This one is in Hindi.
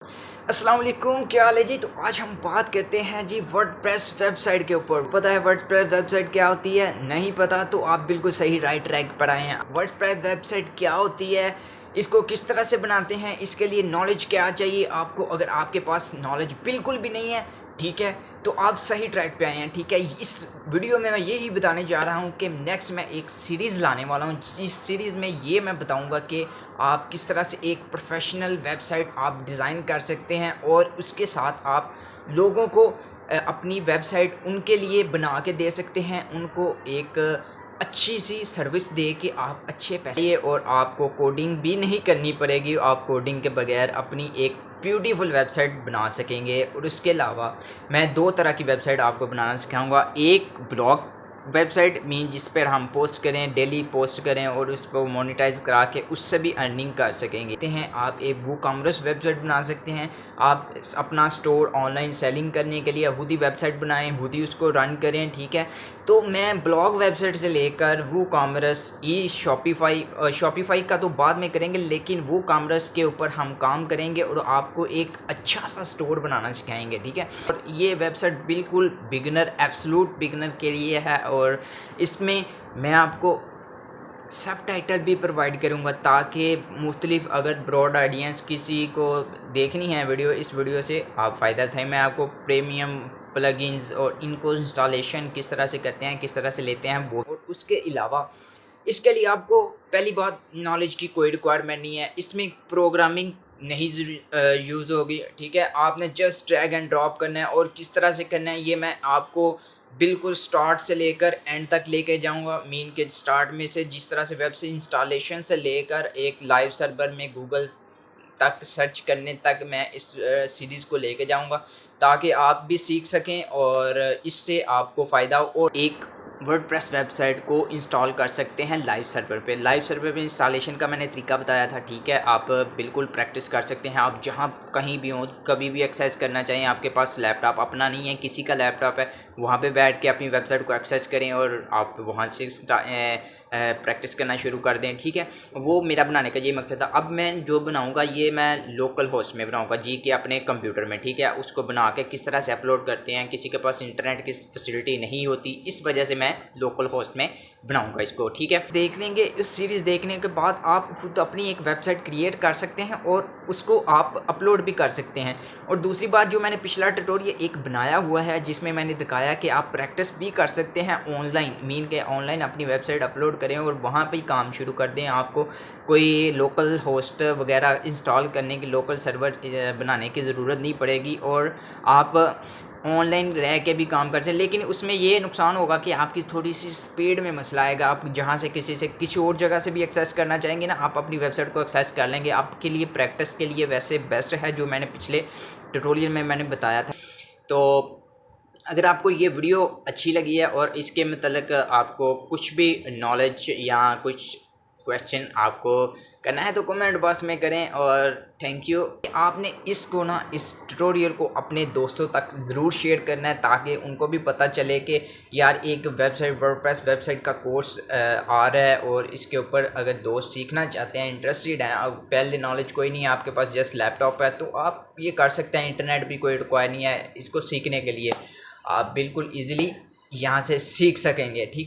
अस्सलाम वालेकुम, क्या हाल है जी। तो आज हम बात करते हैं जी वर्डप्रेस वेबसाइट के ऊपर। पता है वर्डप्रेस वेबसाइट क्या होती है? नहीं पता तो आप बिल्कुल सही राइट ट्रैक पर आए हैं। वर्डप्रेस वेबसाइट क्या होती है, इसको किस तरह से बनाते हैं, इसके लिए नॉलेज क्या चाहिए आपको। अगर आपके पास नॉलेज बिल्कुल भी नहीं है, ठीक है, तो आप सही ट्रैक पे आए हैं। ठीक है, इस वीडियो में मैं यही बताने जा रहा हूँ कि नेक्स्ट मैं एक सीरीज़ लाने वाला हूँ। इस सीरीज़ में ये मैं बताऊँगा कि आप किस तरह से एक प्रोफेशनल वेबसाइट आप डिज़ाइन कर सकते हैं और उसके साथ आप लोगों को अपनी वेबसाइट उनके लिए बना के दे सकते हैं, उनको एक अच्छी सी सर्विस दे के आप अच्छे पैसे, और आपको कोडिंग भी नहीं करनी पड़ेगी। आप कोडिंग के बगैर अपनी एक ब्यूटीफुल वेबसाइट बना सकेंगे। और उसके अलावा मैं दो तरह की वेबसाइट आपको बनाना सिखाऊंगा। एक ब्लॉग वेबसाइट मीन जिस पर हम पोस्ट करें, डेली पोस्ट करें और उसको मोनेटाइज करा के उससे भी अर्निंग कर सकेंगे। कहते हैं आप एक वूकॉमर्स वेबसाइट बना सकते हैं। आप अपना स्टोर ऑनलाइन सेलिंग करने के लिए हुदी वेबसाइट बनाएं, हुदी उसको रन करें। ठीक है, तो मैं ब्लॉग वेबसाइट से लेकर वूकॉमर्स, ई शॉपिफाई का तो बाद में करेंगे, लेकिन वूकॉमर्स के ऊपर हम काम करेंगे और आपको एक अच्छा सा स्टोर बनाना सिखाएंगे। ठीक है, और ये वेबसाइट बिल्कुल बिगनर, एब्सोल्यूट बिगनर के लिए है। और इसमें मैं आपको सब टाइटल भी प्रोवाइड करूँगा ताकि मुख्तलिफ अगर ब्रॉड ऑडियंस किसी को देखनी है वीडियो, इस वीडियो से आप फ़ायदा था। मैं आपको प्रीमियम प्लगइन्स और इनको इंस्टॉलेशन किस तरह से करते हैं, किस तरह से लेते हैं वो। और उसके अलावा इसके लिए आपको पहली बात नॉलेज की कोई रिक्वायरमेंट नहीं है। इसमें प्रोग्रामिंग नहीं यूज़ होगी। ठीक है, आपने जस्ट ड्रैग एंड ड्रॉप करना है और किस तरह से करना है ये मैं आपको बिल्कुल स्टार्ट से लेकर एंड तक लेके जाऊंगा। मीन के स्टार्ट में से जिस तरह से वेब से इंस्टॉलेशन से लेकर एक लाइव सर्वर में गूगल तक सर्च करने तक मैं इस सीरीज़ को लेके जाऊंगा ताकि आप भी सीख सकें और इससे आपको फ़ायदा हो और एक वर्डप्रेस वेबसाइट को इंस्टॉल कर सकते हैं लाइव सर्वर पे। लाइव सर्वर पे इंस्टॉलेशन का मैंने तरीका बताया था। ठीक है, आप बिल्कुल प्रैक्टिस कर सकते हैं। आप जहाँ कहीं भी हो, कभी भी एक्सेस करना चाहिए, आपके पास लैपटॉप अपना नहीं है, किसी का लैपटॉप है, वहाँ पे बैठ के अपनी वेबसाइट को एक्सेस करें और आप वहाँ से प्रैक्टिस करना शुरू कर दें। ठीक है, वो मेरा बनाने का ये मकसद था। अब मैं जो बनाऊँगा ये मैं लोकल होस्ट में बनाऊँगा जी के अपने कंप्यूटर में। ठीक है, उसको बना के किस तरह से अपलोड करते हैं, किसी के पास इंटरनेट की फैसिलिटी नहीं होती, इस वजह से मैं लोकल होस्ट में बनाऊंगा इसको। ठीक है, देख लेंगे। इस सीरीज़ देखने के बाद आप खुद अपनी एक वेबसाइट क्रिएट कर सकते हैं और उसको आप अपलोड भी कर सकते हैं। और दूसरी बात, जो मैंने पिछला ट्यूटोरियल एक बनाया हुआ है जिसमें मैंने दिखाया कि आप प्रैक्टिस भी कर सकते हैं ऑनलाइन, मीन के ऑनलाइन अपनी वेबसाइट अपलोड करें और वहाँ पे ही काम शुरू कर दें। आपको कोई लोकल होस्ट वगैरह इंस्टॉल करने की, लोकल सर्वर बनाने की ज़रूरत नहीं पड़ेगी और आप ऑनलाइन रह के भी काम कर सकते। लेकिन उसमें ये नुकसान होगा कि आपकी थोड़ी सी स्पीड में मसला आएगा। आप जहाँ से किसी और जगह से भी एक्सेस करना चाहेंगे ना, आप अपनी वेबसाइट को एक्सेस कर लेंगे। आपके लिए प्रैक्टिस के लिए वैसे बेस्ट है जो मैंने पिछले ट्यूटोरियल में मैंने बताया था। तो अगर आपको ये वीडियो अच्छी लगी है और इसके मतलब आपको कुछ भी नॉलेज या कुछ क्वेश्चन आपको करना है तो कमेंट बॉक्स में करें। और थैंक यू। आपने इसको ना, इस ट्यूटोरियल को अपने दोस्तों तक ज़रूर शेयर करना है ताकि उनको भी पता चले कि यार एक वेबसाइट, वर्डप्रेस वेबसाइट का कोर्स आ रहा है और इसके ऊपर अगर दोस्त सीखना चाहते हैं, इंटरेस्टेड हैं, अब पहले नॉलेज कोई नहीं है, आपके पास जस्ट लैपटॉप है, तो आप ये कर सकते हैं। इंटरनेट भी कोई रिक्वायर नहीं है इसको सीखने के लिए, आप बिल्कुल ईजिली यहाँ से सीख सकेंगे। ठीक है।